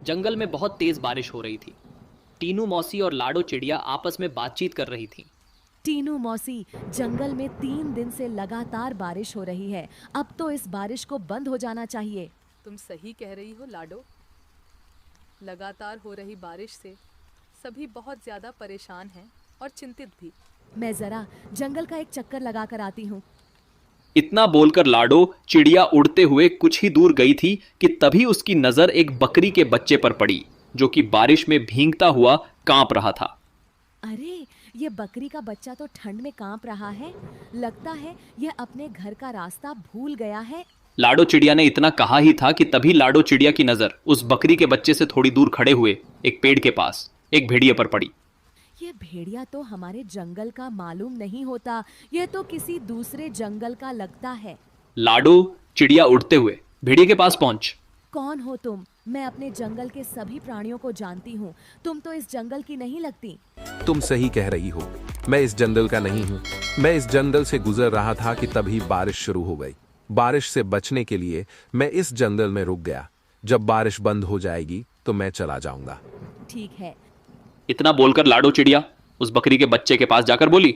जंगल में बहुत तेज बारिश हो रही थी। टीनू मौसी और लाडो चिड़िया आपस में बातचीत कर रही थी। टीनू मौसी, जंगल में 3 दिन से लगातार बारिश हो रही है। अब तो इस बारिश को बंद हो जाना चाहिए। तुम सही कह रही हो लाडो। लगातार हो रही बारिश से सभी बहुत ज्यादा परेशान हैं और चिंतित भी। मैं जरा जंगल का एक चक्कर लगा कर आती हूँ। इतना बोलकर लाडो चिड़िया उड़ते हुए कुछ ही दूर गई थी कि तभी उसकी नजर एक बकरी के बच्चे पर पड़ी, जो कि बारिश में भीगता हुआ कांप रहा था। अरे, ये बकरी का बच्चा तो ठंड में कांप रहा है। लगता है यह अपने घर का रास्ता भूल गया है। लाडो चिड़िया ने इतना कहा ही था कि तभी लाडो चिड़िया की नजर उस बकरी के बच्चे से थोड़ी दूर खड़े हुए एक पेड़ के पास एक भेड़िए पर पड़ी। ये भेड़िया तो हमारे जंगल का मालूम नहीं होता। ये तो किसी दूसरे जंगल का लगता है। लाडो चिड़िया उड़ते हुए भेड़िए के पास पहुंच। कौन हो तुम? मैं अपने जंगल के सभी प्राणियों को जानती हूँ। तुम तो इस जंगल की नहीं लगती। तुम सही कह रही हो, मैं इस जंगल का नहीं हूँ। मैं इस जंगल से गुजर रहा था कि तभी बारिश शुरू हो गई। बारिश से बचने के लिए मैं इस जंगल में रुक गया। जब बारिश बंद हो जाएगी तो मैं चला जाऊंगा। ठीक है। इतना बोलकर लाडो चिड़िया उस बकरी के बच्चे के पास जाकर बोली,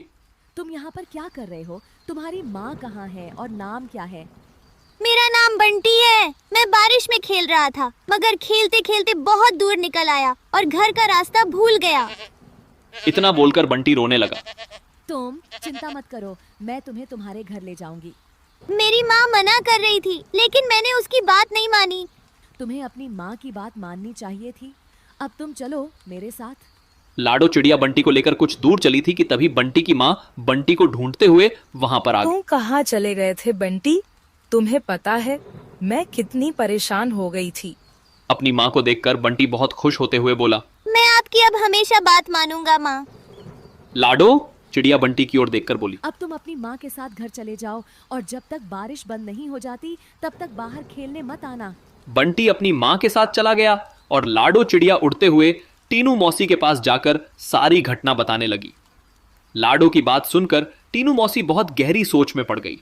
तुम यहाँ पर क्या कर रहे हो? तुम्हारी माँ कहाँ है और नाम क्या है? मेरा नाम बंटी है। मैं बारिश में खेल रहा था, मगर खेलते खेलते बहुत दूर निकल आया और घर का रास्ता भूल गया। इतना बोलकर बंटी रोने लगा। तुम चिंता मत करो, मैं तुम्हें तुम्हारे घर ले जाऊंगी। मेरी माँ मना कर रही थी, लेकिन मैंने उसकी बात नहीं मानी। तुम्हें अपनी माँ की बात माननी चाहिए थी। अब तुम चलो मेरे साथ। लाडो चिड़िया बंटी को लेकर कुछ दूर चली थी कि तभी बंटी की माँ बंटी को ढूंढते हुए वहां पर आ गई। तुम कहाँ चले गए थे बंटी? तुम्हें पता है मैं कितनी परेशान हो गई थी। अपनी माँ को देखकर बंटी बहुत खुश होते हुए बोला, मैं आपकी अब हमेशा बात मानूंगा माँ। लाडो चिड़िया बंटी की ओर देखकर बोली, अब तुम अपनी माँ के साथ घर चले जाओ और जब तक बारिश बंद नहीं हो जाती तब तक बाहर खेलने मत आना। बंटी अपनी माँ के साथ चला गया और लाडो चिड़िया उड़ते हुए टीनू मौसी के पास जाकर सारी घटना बताने लगी। लाडो की बात सुनकर टीनू मौसी बहुत गहरी सोच में पड़ गई।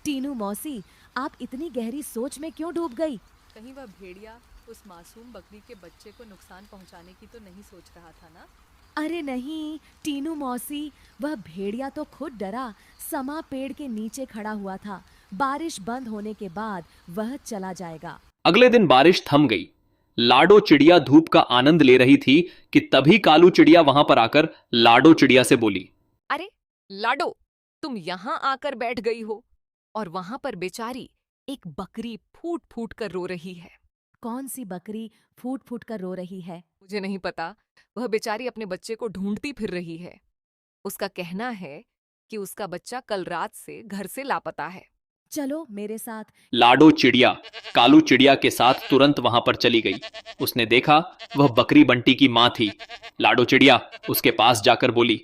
टीनू मौसी, आप इतनी गहरी सोच में क्यों डूब गई? कहीं वह भेड़िया उस मासूम बकरी के बच्चे को नुकसान पहुंचाने की तो नहीं सोच रहा था ना? अरे नहीं टीनू मौसी, वह भेड़िया तो खुद डरा। समा पेड़ के नीचे खड़ा हुआ था। बारिश बंद होने के बाद वह चला जाएगा। अगले दिन बारिश थम गई। लाडो चिड़िया धूप का आनंद ले रही थी कि तभी कालू चिड़िया वहां पर आकर लाडो चिड़िया से बोली, अरे लाडो, तुम यहाँ आकर बैठ गई हो और वहां पर बेचारी एक बकरी फूट फूट कर रो रही है। कौन सी बकरी फूट फूट कर रो रही है? मुझे नहीं पता। वह बेचारी अपने बच्चे को ढूंढती फिर रही है। उसका कहना है कि उसका बच्चा कल रात से घर से लापता है। चलो मेरे साथ। लाडो चिड़िया कालू चिड़िया के साथ तुरंत वहां पर चली गई। उसने देखा वह बकरी बंटी की माँ थी। लाडो चिड़िया उसके पास जाकर बोली,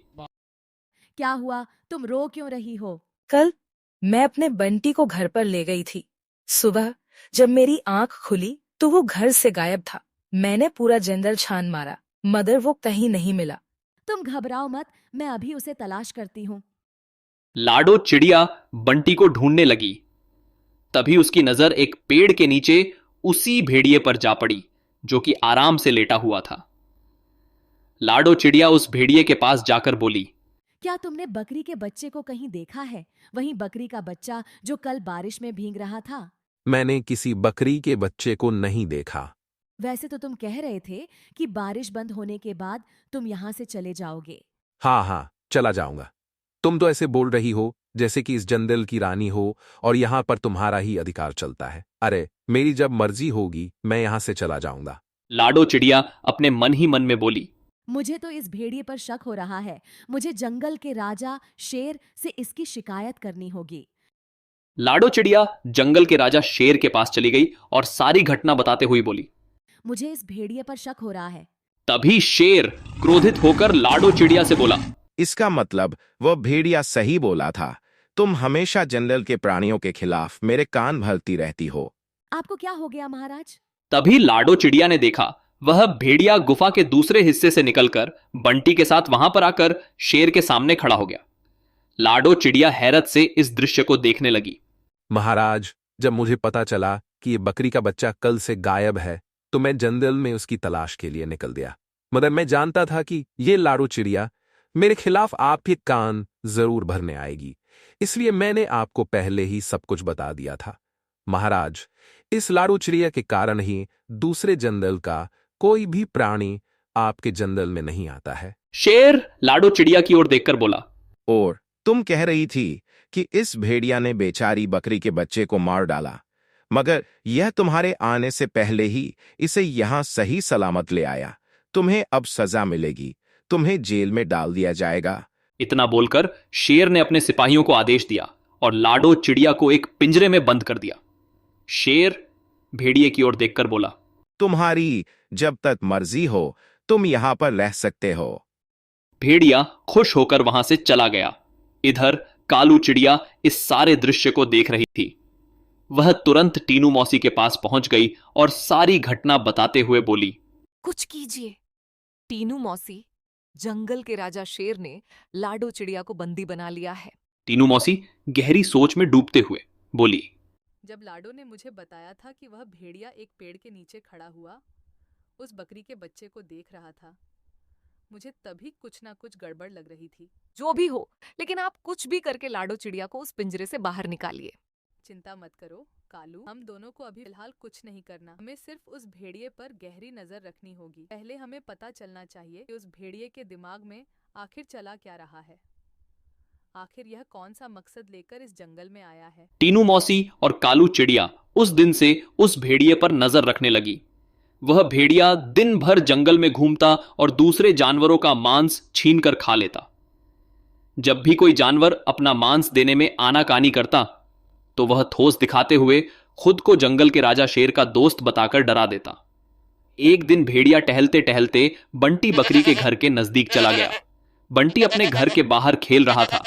क्या हुआ? तुम रो क्यों रही हो? कल मैं अपने बंटी को घर पर ले गई थी। सुबह जब मेरी आंख खुली तो वो घर से गायब था। मैंने पूरा जंगल छान मारा, मगर वो कहीं नहीं मिला। तुम घबराओ मत, मैं अभी उसे तलाश करती हूँ। लाडो चिड़िया बंटी को ढूंढने लगी। तभी उसकी नजर एक पेड़ के नीचे उसी भेड़िए पर जा पड़ी, जो कि आराम से लेटा हुआ था। लाडो चिड़िया उस भेड़िए के पास जाकर बोली, क्या तुमने बकरी के बच्चे को कहीं देखा है? वही बकरी का बच्चा जो कल बारिश में भीग रहा था। मैंने किसी बकरी के बच्चे को नहीं देखा। वैसे तो तुम कह रहे थे कि बारिश बंद होने के बाद तुम यहाँ से चले जाओगे। हाँ, चला जाऊंगा। तुम तो ऐसे बोल रही हो जैसे कि इस जंगल की रानी हो और यहाँ पर तुम्हारा ही अधिकार चलता है। अरे, मेरी जब मर्जी होगी मैं यहाँ से चला जाऊंगा। लाडो चिड़िया अपने मन ही मन में बोली, मुझे तो इस भेड़िए पर शक हो रहा है। मुझे जंगल के राजा शेर से इसकी शिकायत करनी होगी। लाडो चिड़िया जंगल के राजा शेर के पास चली गई और सारी घटना बताते हुए बोली। मुझे इस भेड़िए पर शक हो रहा है। तभी शेर क्रोधित होकर लाडो चिड़िया से बोला, इसका मतलब वह भेड़िया सही बोला था। तुम हमेशा जंगल के प्राणियों के खिलाफ मेरे कान भरती रहती हो। आपको क्या हो गया महाराज? तभी लाडो चिड़िया ने देखा वह भेड़िया गुफा के दूसरे हिस्से से निकलकर बंटी के साथ वहां पर आकर शेर के सामने खड़ा हो गया। लाडो चिड़िया हैरत से इस दृश्य को देखने लगी। महाराज, जब मुझे पता चला कि ये बकरी का बच्चा कल से गायब है तो मैं जंगल में उसकी तलाश के लिए निकल गया। मगर मैं जानता था कि ये लाड़ू चिड़िया मेरे खिलाफ आपके कान जरूर भरने आएगी, इसलिए मैंने आपको पहले ही सब कुछ बता दिया था। महाराज, इस लाड़ू चिड़िया के कारण ही दूसरे जंगल का कोई भी प्राणी आपके जंगल में नहीं आता है। शेर लाडो चिड़िया की ओर देखकर बोला। और तुम कह रही थी कि इस भेड़िया ने बेचारी बकरी के बच्चे को मार डाला, मगर यह तुम्हारे आने से पहले ही इसे यहां सही सलामत ले आया। तुम्हें अब सजा मिलेगी, तुम्हें जेल में डाल दिया जाएगा। इतना बोलकर शेर ने अपने सिपाहियों को आदेश दिया और लाडो चिड़िया को एक पिंजरे में बंद कर दिया। शेर भेड़िए की ओर देखकर बोला, तुम्हारी जब तक मर्जी हो तुम यहां पर रह सकते हो। भेड़िया खुश होकर वहां से चला गया। इधर कालू चिड़िया इस सारे दृश्य को देख रही थी। वह तुरंत टीनू मौसी के पास पहुंच गई और सारी घटना बताते हुए बोली, कुछ कीजिए। टीनू मौसी, जंगल के राजा शेर ने लाडो चिड़िया को बंदी बना लिया है। टीनू मौसी गहरी सोच में डूबते हुए बोली, जब लाडो ने मुझे बताया था कि वह भेड़िया एक पेड़ के नीचे खड़ा हुआ उस बकरी के बच्चे को देख रहा था, मुझे तभी कुछ ना कुछ गड़बड़ लग रही थी। जो भी हो, लेकिन आप कुछ भी करके लाडो चिड़िया को उस पिंजरे से बाहर निकालिए। चिंता मत करो कालू, हम दोनों को अभी फिलहाल कुछ नहीं करना। हमें सिर्फ उस भेड़िए पर गहरी नजर रखनी होगी। पहले हमें पता चलना चाहिए कि उस भेड़िए के दिमाग में आखिर चला क्या रहा है। आखिर यह कौन सा मकसद लेकर इस जंगल में आया है। टीनू मौसी और कालू चिड़िया उस दिन से उस भेड़िए पर नजर रखने लगी। वह भेड़िया दिन भर जंगल में घूमता और दूसरे जानवरों का मांस छीनकर खा लेता। जब भी कोई जानवर अपना मांस देने में आनाकानी करता तो वह ठोस दिखाते हुए खुद को जंगल के राजा शेर का दोस्त बताकर डरा देता। एक दिन भेड़िया टहलते टहलते बंटी बकरी के घर के नजदीक चला गया। बंटी अपने घर के बाहर खेल रहा था।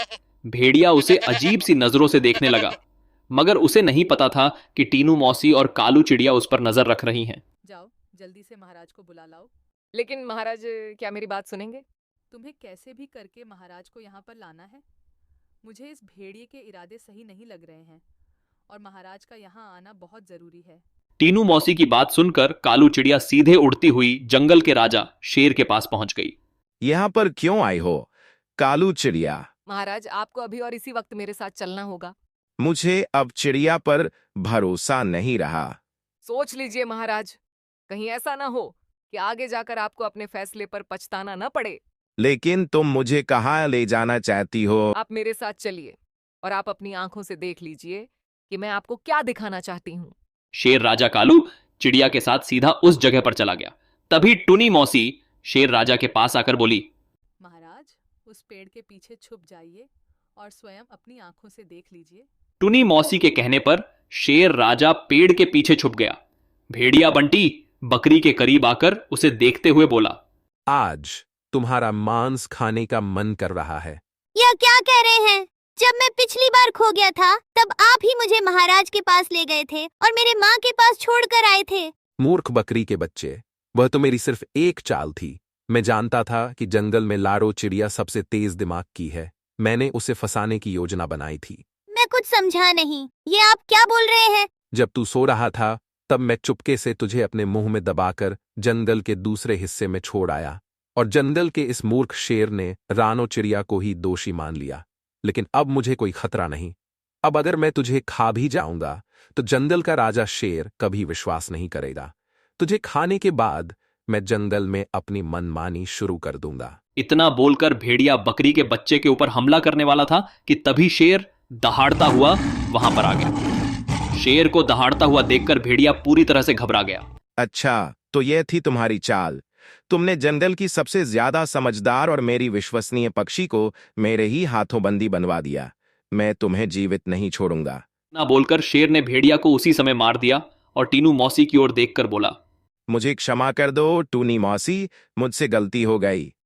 भेड़िया उसे अजीब सी नजरों से देखने लगा, मगर उसे नहीं पता था कि टीनू मौसी और कालू चिड़िया उस पर नजर रख रही हैं। जाओ जल्दी से महाराज को बुला लाओ। लेकिन महाराज, क्या मेरी बात सुनेंगे? तुम्हें कैसे भी करके महाराज को यहाँ पर लाना है। मुझे इस भेड़िए के इरादे सही नहीं लग रहे हैं और महाराज का यहाँ आना बहुत जरूरी है। टीनू मौसी की बात सुनकर कालू चिड़िया सीधे उड़ती हुई जंगल के राजा शेर के पास पहुंच गई। यहां पर क्यों आई हो कालू चिड़िया? महाराज, आपको अभी और इसी वक्त मेरे साथ चलना होगा। मुझे अब चिड़िया पर भरोसा नहीं रहा। सोच लीजिए महाराज, कहीं ऐसा ना हो कि आगे जाकर आपको अपने फैसले पर पछताना न पड़े। लेकिन तुम मुझे कहाँ ले जाना चाहती हो? आप मेरे साथ चलिए और आप अपनी आंखों से देख लीजिए कि मैं आपको क्या दिखाना चाहती हूँ। शेर राजा कालू चिड़िया के साथ सीधा उस जगह पर चला गया। तभी टुनी मौसी शेर राजा के पास आकर बोली, महाराज, उस पेड़ के पीछे छुप जाइए और स्वयं अपनी आंखों से देख लीजिए। टुनी मौसी के कहने पर शेर राजा पेड़ के पीछे छुप गया। भेड़िया बंटी बकरी के करीब आकर उसे देखते हुए बोला, आज तुम्हारा मांस खाने का मन कर रहा है। यह क्या कह रहे हैं? जब मैं पिछली बार खो गया था तब आप ही मुझे महाराज के पास ले गए थे और मेरे माँ के पास छोड़कर आए थे। मूर्ख बकरी के बच्चे, वह तो मेरी सिर्फ एक चाल थी। मैं जानता था कि जंगल में लाड़ो चिड़िया सबसे तेज दिमाग की है। मैंने उसे फंसाने की योजना बनाई थी। मैं कुछ समझा नहीं, ये आप क्या बोल रहे हैं? जब तू सो रहा था तब मैं चुपके से तुझे अपने मुंह में दबाकर जंगल के दूसरे हिस्से में छोड़ आया और जंगल के इस मूर्ख शेर ने रानो चिड़िया को ही दोषी मान लिया। लेकिन अब मुझे कोई खतरा नहीं। अब अगर मैं तुझे खा भी जाऊंगा तो जंगल का राजा शेर कभी विश्वास नहीं करेगा। तुझे खाने के बाद मैं जंगल में अपनी मनमानी शुरू कर दूंगा। इतना बोलकर भेड़िया बकरी के बच्चे के ऊपर हमला करने वाला था कि तभी शेर दहाड़ता हुआ वहां पर आ गया। शेर को दहाड़ता हुआ देखकर भेड़िया पूरी तरह से घबरा गया। अच्छा, तो यह थी तुम्हारी चाल। तुमने जंगल की सबसे ज्यादा समझदार और मेरी विश्वसनीय पक्षी को मेरे ही हाथों बंदी बनवा दिया। मैं तुम्हें जीवित नहीं छोड़ूंगा। ना बोलकर शेर ने भेड़िया को उसी समय मार दिया और टीनू मौसी की ओर देखकर बोला, मुझे क्षमा कर दो टूनी मौसी, मुझसे गलती हो गई।